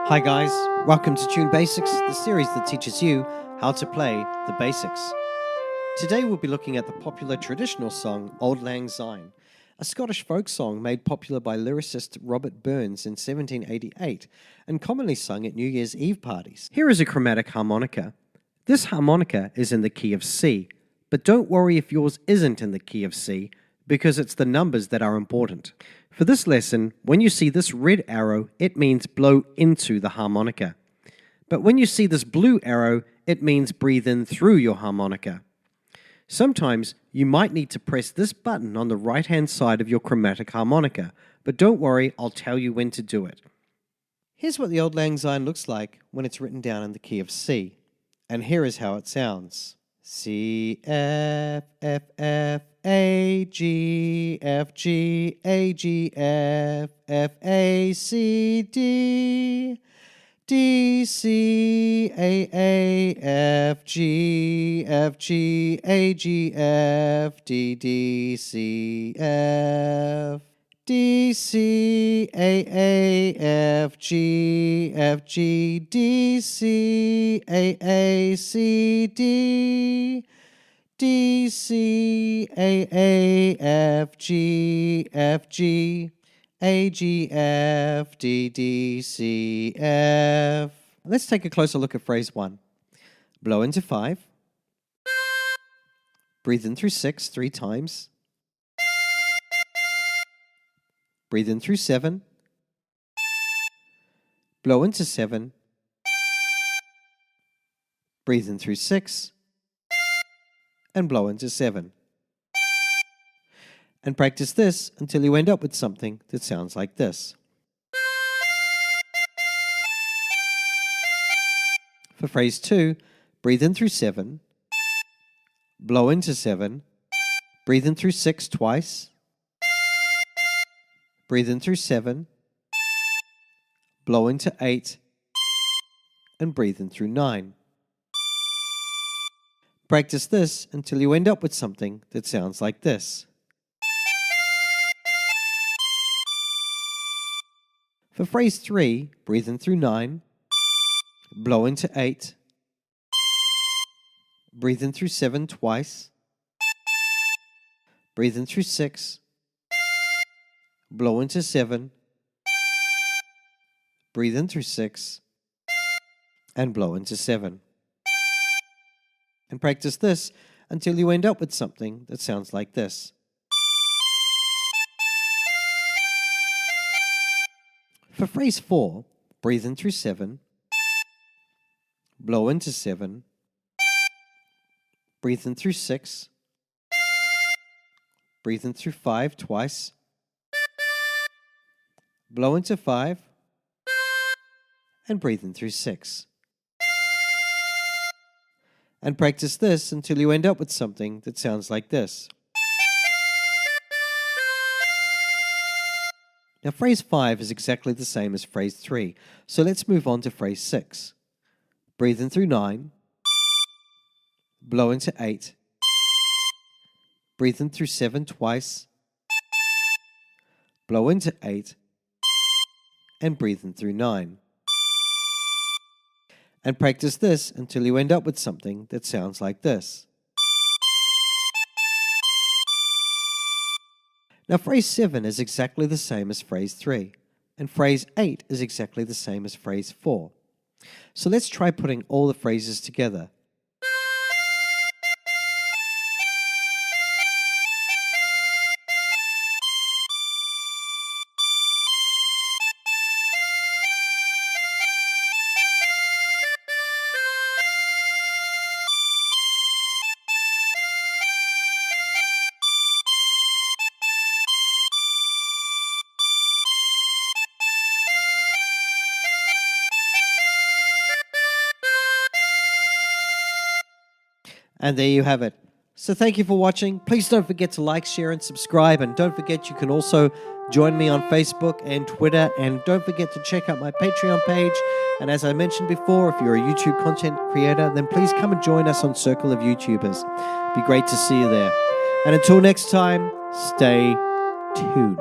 Hi guys, welcome to Tune Basics, the series that teaches you how to play the basics. Today we'll be looking at the popular traditional song Auld Lang Syne, a Scottish folk song made popular by lyricist Robert Burns in 1788 and commonly sung at New Year's Eve parties. Here is a chromatic harmonica. This harmonica is in the key of C, but don't worry if yours isn't in the key of C, because it's the numbers that are important. For this lesson, when you see this red arrow, it means blow into the harmonica. But when you see this blue arrow, it means breathe in through your harmonica. Sometimes you might need to press this button on the right-hand side of your chromatic harmonica, but don't worry, I'll tell you when to do it. Here's what the Auld Lang Syne looks like when it's written down in the key of C, and here is how it sounds. C, F, F, F, A, G, F, G, A, G, F, F, A, C, D, D, C, A, F, G, F, G, A, G, F, D, D, C, F, D, C, A, F, G, F, G, D, C, A, C, D, D, C, A, F, G, F, G, A, G, F, D, D, C, F. Let's take a closer look at phrase 1. Blow into 5. Breathe in through 6 3 times. Breathe in through 7. Blow into 7. Breathe in through 6. And blow into 7. And practice this until you end up with something that sounds like this. For phrase 2, breathe in through 7. Blow into 7. Breathe in through 6 twice. Breathe in through 7, blow into 8, and breathe in through 9. Practice this until you end up with something that sounds like this. For phrase 3, breathe in through 9, blow into 8, breathe in through 7 twice, breathe in through 6, blow into 7, breathe in through 6, and blow into 7. And practice this until you end up with something that sounds like this. For phrase 4, breathe in through 7, blow into 7, breathe in through 6, breathe in through 5 twice, blow into 5, and breathe in through 6. And practice this until you end up with something that sounds like this. Now phrase 5 is exactly the same as phrase 3, so let's move on to phrase 6. Breathe in through 9, blow into 8, breathe in through 7 twice, blow into 8, and breathe in through 9. And practice this until you end up with something that sounds like this. Now phrase 7 is exactly the same as phrase 3, and phrase 8 is exactly the same as phrase 4. So let's try putting all the phrases together. And there you have it. So thank you for watching. Please don't forget to like, share, and subscribe. And don't forget you can also join me on Facebook and Twitter. And don't forget to check out my Patreon page. And as I mentioned before, if you're a YouTube content creator, then please come and join us on Circle of YouTubers. It'd be great to see you there. And until next time, stay tuned.